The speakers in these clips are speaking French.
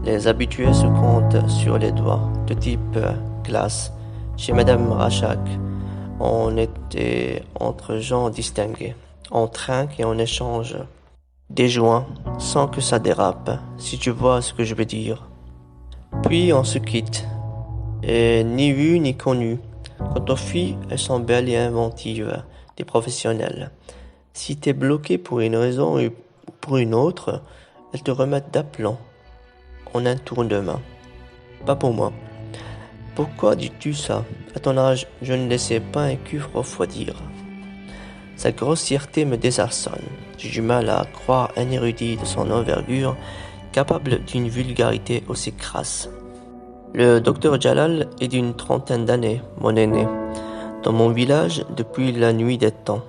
Les habitués se comptent sur les doigts, de type classe. Chez Madame Rachak, on était entre gens distingués. On trinque et on échange des joints sans que ça dérape, si tu vois ce que je veux dire. Puis on se quitte, et ni vu ni connu. Quant aux filles, elles sont belles et inventives, des professionnels. Si t'es bloqué pour une raison ou pour une autre, elles te remettent d'aplomb en un tour de main. Pas pour moi. Pourquoi dis-tu ça? À ton âge, je ne laissais pas un cul refroidir. Sa grossièreté me désarçonne. J'ai du mal à croire un érudit de son envergure capable d'une vulgarité aussi crasse. Le docteur Jalal est d'une trentaine d'années, mon aîné. Dans mon village, depuis la nuit des temps,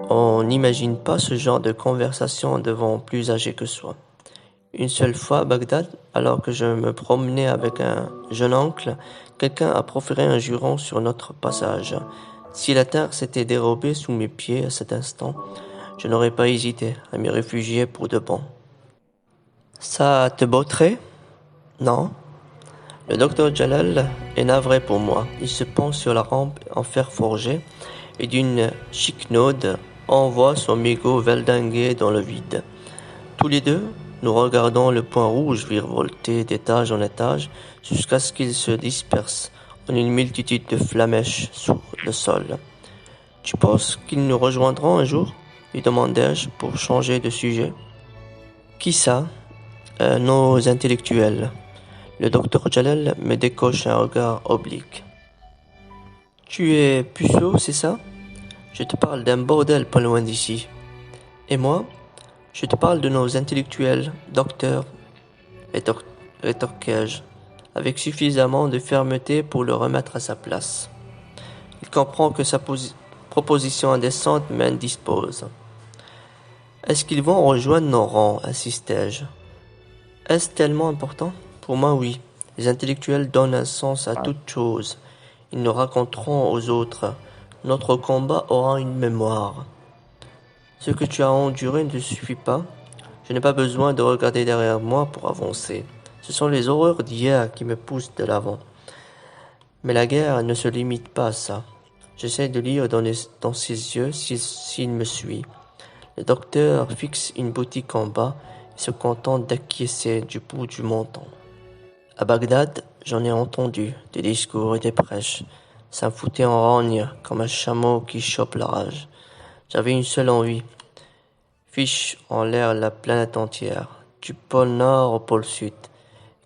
on n'imagine pas ce genre de conversation devant plus âgés que soi. Une seule fois à Bagdad, alors que je me promenais avec un jeune oncle, quelqu'un a proféré un juron sur notre passage. Si la terre s'était dérobée sous mes pieds à cet instant, je n'aurais pas hésité à m'y réfugier pour de bon. Ça te botterait? Non? Le docteur Jalal est navré pour moi. Il se penche sur la rampe en fer forgé et d'une chiquenaude envoie son mégot valdinguer dans le vide. Tous les deux, nous regardons le point rouge virevolter d'étage en étage jusqu'à ce qu'il se disperse en une multitude de flamèches sur le sol. Tu penses qu'ils nous rejoindront un jour? Lui demandai-je pour changer de sujet. Qui ça? Nos intellectuels. Le docteur Jalal me décoche un regard oblique. Tu es puceau, c'est ça? Je te parle d'un bordel pas loin d'ici. Et moi? Je te parle de nos intellectuels, docteur, rétorquai-je, avec suffisamment de fermeté pour le remettre à sa place. Il comprend que sa proposition indécente m'indispose. Est-ce qu'ils vont rejoindre nos rangs, insistai-je. Est-ce tellement important? Pour moi, oui. Les intellectuels donnent un sens à toute chose. Ils nous raconteront aux autres. Notre combat aura une mémoire. Ce que tu as enduré ne te suffit pas? Je n'ai pas besoin de regarder derrière moi pour avancer. Ce sont les horreurs d'hier qui me poussent de l'avant. Mais la guerre ne se limite pas à ça. J'essaie de lire dans ses yeux s'il me suit. Le docteur fixe une boutique en bas et se contente d'acquiescer du bout du menton. À Bagdad, j'en ai entendu des discours et des prêches. Ça me foutait en rogne comme un chameau qui chope la rage. J'avais une seule envie. Fiche en l'air la planète entière, du pôle Nord au pôle Sud.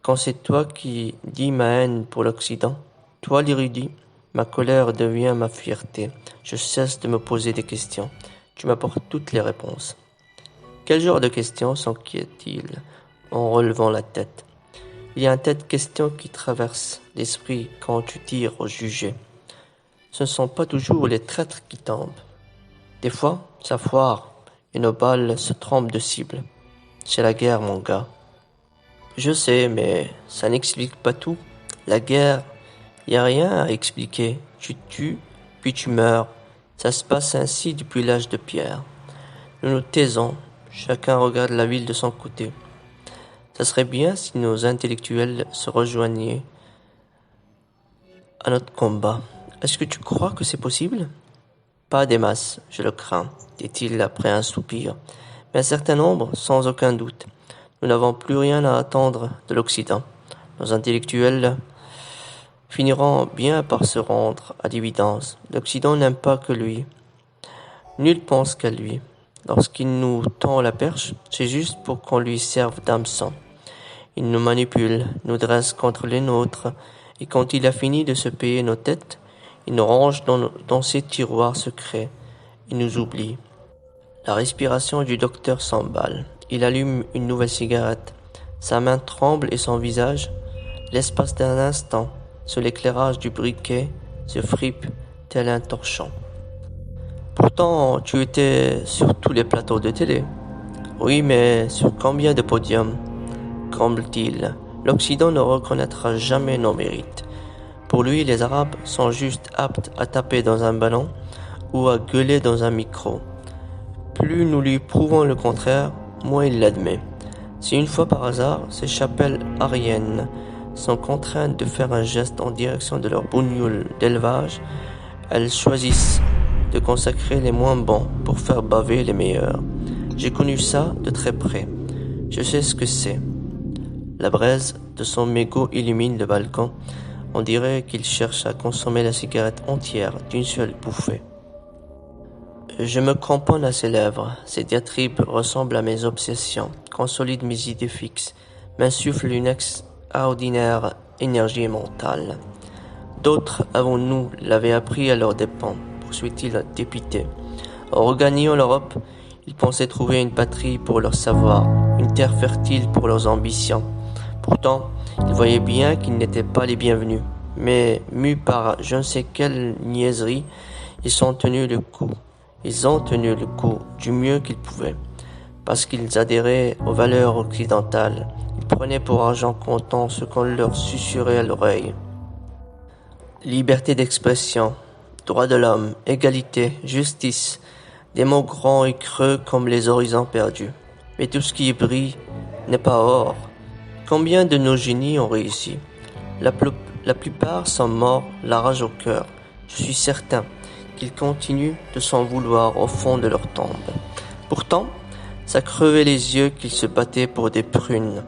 Quand c'est toi qui dis ma haine pour l'Occident, toi l'érudit, ma colère devient ma fierté. Je cesse de me poser des questions. Tu m'apportes toutes les réponses. Quel genre de questions s'enquiert-il en relevant la tête? Il y a un tas de questions qui traversent l'esprit quand tu tires au jugé. Ce ne sont pas toujours les traîtres qui tombent. Des fois, ça foire et nos balles se trompent de cible. C'est la guerre, mon gars. Je sais, mais ça n'explique pas tout. La guerre, y a rien à expliquer. Tu tues, puis tu meurs. Ça se passe ainsi depuis l'âge de pierre. Nous nous taisons. Chacun regarde la ville de son côté. Ça serait bien si nos intellectuels se rejoignaient à notre combat. Est-ce que tu crois que c'est possible? Pas des masses, je le crains, dit-il après un soupir, mais un certain nombre, sans aucun doute. Nous n'avons plus rien à attendre de l'Occident. Nos intellectuels finiront bien par se rendre à l'évidence. L'Occident n'aime pas que lui. Nul pense qu'à lui. Lorsqu'il nous tend la perche, c'est juste pour qu'on lui serve d'hameçon. Il nous manipule, nous dresse contre les nôtres, et quand il a fini de se payer nos têtes, il nous range dans ses tiroirs secrets. Il nous oublie. La respiration du docteur s'emballe. Il allume une nouvelle cigarette. Sa main tremble et son visage, l'espace d'un instant, sous l'éclairage du briquet, se fripe tel un torchon. Pourtant, tu étais sur tous les plateaux de télé. Oui, mais sur combien de podiums? Comble-t-il. L'Occident ne reconnaîtra jamais nos mérites. Pour lui, les Arabes sont juste aptes à taper dans un ballon ou à gueuler dans un micro. Plus nous lui prouvons le contraire, moins il l'admet. Si une fois par hasard, ces chapelles aryennes sont contraintes de faire un geste en direction de leurs bougnoules d'élevage, elles choisissent de consacrer les moins bons pour faire baver les meilleurs. J'ai connu ça de très près. Je sais ce que c'est. La braise de son mégot illumine le balcon. On dirait qu'il cherche à consommer la cigarette entière d'une seule bouffée. Je me cramponne à ses lèvres. Ses diatribes ressemblent à mes obsessions, consolident mes idées fixes, m'insufflent une extraordinaire énergie mentale. D'autres avant nous l'avaient appris à leurs dépens, poursuit-il dépité. En regagnant l'Europe, ils pensaient trouver une patrie pour leur savoir, une terre fertile pour leurs ambitions. Pourtant, ils voyaient bien qu'ils n'étaient pas les bienvenus. Mais, mus par je ne sais quelle niaiserie, ils ont tenu le coup. Ils ont tenu le coup du mieux qu'ils pouvaient, parce qu'ils adhéraient aux valeurs occidentales. Ils prenaient pour argent comptant ce qu'on leur susurrait à l'oreille. Liberté d'expression, droits de l'homme, égalité, justice, des mots grands et creux comme les horizons perdus. Mais tout ce qui brille n'est pas or. Combien de nos génies ont réussi? La plupart sont morts, la rage au cœur. Je suis certain qu'ils continuent de s'en vouloir au fond de leur tombe. Pourtant, ça crevait les yeux qu'ils se battaient pour des prunes.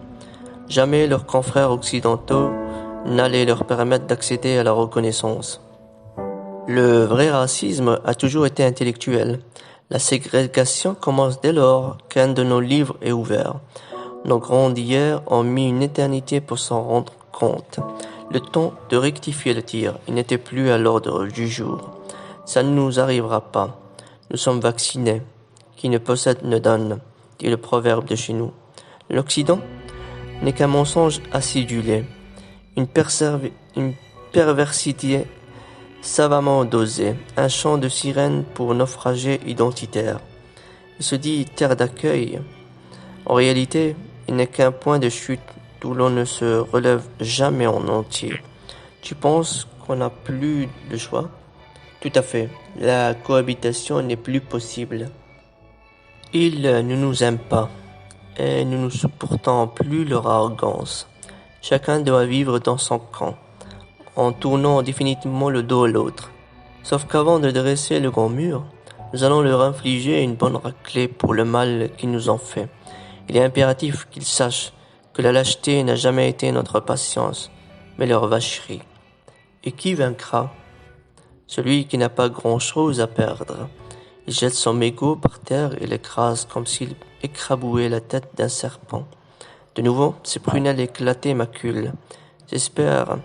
Jamais leurs confrères occidentaux n'allaient leur permettre d'accéder à la reconnaissance. Le vrai racisme a toujours été intellectuel. La ségrégation commence dès lors qu'un de nos livres est ouvert. Nos grands d'hier ont mis une éternité pour s'en rendre compte. Le temps de rectifier le tir, il n'était plus à l'ordre du jour. Ça ne nous arrivera pas. Nous sommes vaccinés. Qui ne possède ne donne, dit le proverbe de chez nous. L'Occident n'est qu'un mensonge acidulé, une perversité savamment dosée, un chant de sirène pour naufragés identitaires. Il se dit terre d'accueil. En réalité, il n'est qu'un point de chute d'où l'on ne se relève jamais en entier. Tu penses qu'on n'a plus de choix? Tout à fait. La cohabitation n'est plus possible. Ils ne nous aiment pas et nous ne supportons plus leur arrogance. Chacun doit vivre dans son camp, en tournant définitivement le dos à l'autre. Sauf qu'avant de dresser le grand mur, nous allons leur infliger une bonne raclée pour le mal qu'ils nous ont fait. Il est impératif qu'ils sachent que la lâcheté n'a jamais été notre patience, mais leur vacherie. Et qui vaincra? Celui qui n'a pas grand-chose à perdre. Il jette son mégot par terre et l'écrase comme s'il écrabouillait la tête d'un serpent. De nouveau, ses prunelles éclatées m'acculent. J'espère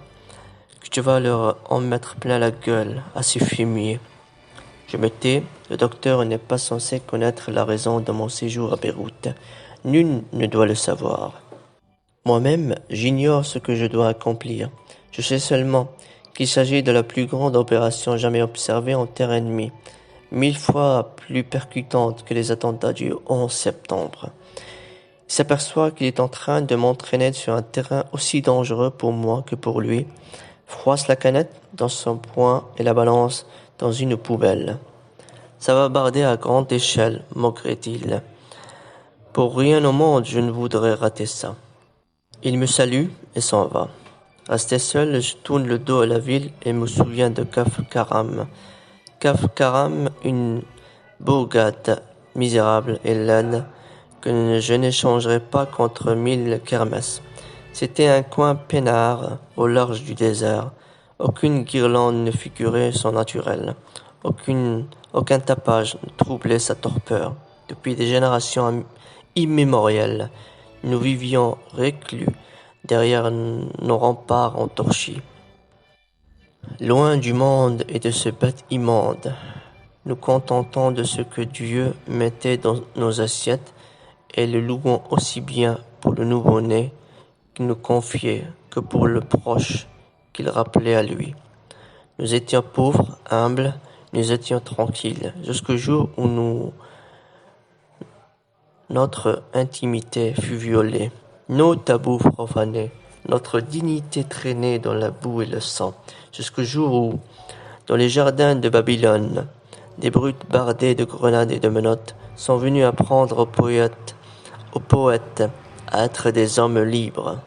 que tu vas leur en mettre plein la gueule à ces fumiers. Je me tais, le docteur n'est pas censé connaître la raison de mon séjour à Beyrouth. Nul ne doit le savoir. Moi-même, j'ignore ce que je dois accomplir. Je sais seulement qu'il s'agit de la plus grande opération jamais observée en terre ennemie, 1000 fois plus percutante que les attentats du 11 septembre. Il s'aperçoit qu'il est en train de m'entraîner sur un terrain aussi dangereux pour moi que pour lui, froisse la canette dans son poing et la balance dans une poubelle. Ça va barder à grande échelle, moquerait-il. Pour rien au monde, je ne voudrais rater ça. Il me salue et s'en va. Resté seul, je tourne le dos à la ville et me souviens de Kaf Karam. Kaf Karam, une bourgade misérable et laide que je n'échangerai pas contre 1000 kermesses. C'était un coin peinard au large du désert. Aucune guirlande ne figurait son naturel. Aucun tapage ne troublait sa torpeur. Depuis des générations immémorielles, nous vivions reclus derrière nos remparts entorchis. Loin du monde et de ce bête immonde, nous contentons de ce que Dieu mettait dans nos assiettes et le louons aussi bien pour le nouveau-né qu'il nous confiait que pour le proche qu'il rappelait à lui. Nous étions pauvres, humbles, nous étions tranquilles, jusqu'au jour où notre intimité fut violée, nos tabous profanés, notre dignité traînée dans la boue et le sang, jusqu'au jour où, dans les jardins de Babylone, des brutes bardées de grenades et de menottes sont venues apprendre aux poètes Être des hommes libres.